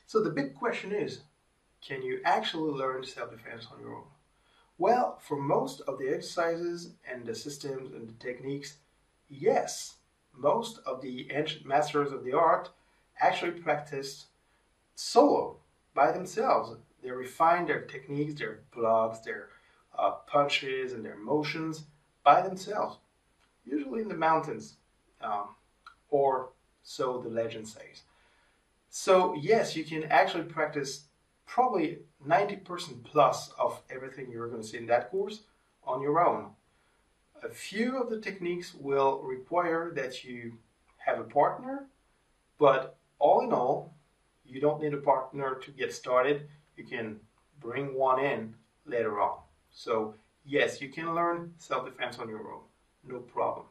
So the big question is, can you actually learn self-defense on your own? Well, for most of the exercises and the systems and the techniques, yes. Most of the ancient masters of the art actually practiced solo by themselves. They refined their techniques, their blocks, their punches, and their motions by themselves, usually in the mountains, um, or so the legend says. So, yes, you can actually practice probably 90% plus of everything you're going to see in that course on your own. A few of the techniques will require that you have a partner, but all in all, you don't need a partner to get started. You can bring one in later on. So, yes, you can learn self defense on your own, no problem.